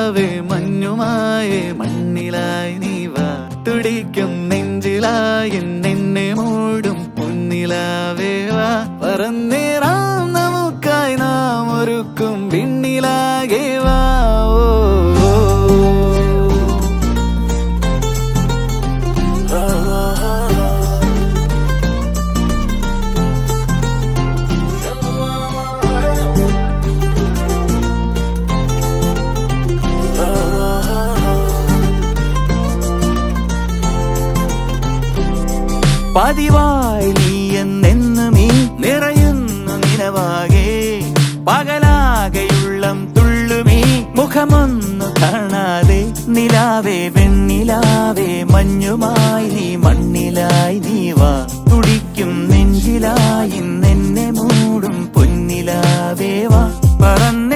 നിലാവേ മഞ്ഞുമായേ മണ്ണിലായി നീ വാ തുടിക്കും നെഞ്ചിലായി നിന്നെ മൂടും പൊന്നിലാവേ വാ പറന്നേറാം നമുക്കായി നാം ഒരുക്കും പിന്നിലാകെ വാ പതിവായി നീ എന്നെന്നും ഈ നിറയുന്നു നിലവാകെ പകലാകെയുള്ളം തുള്ളുമീ മുഖമൊന്നു കാണാതെ നിലാവേ വെണ്ണിലാവേ മഞ്ഞുമായി നീ മണ്ണിലായി നീ വാ തുടിക്കും നെഞ്ചിലായി നിന്നെ മൂടും പൊന്നിലാവേ വാ പറന്ന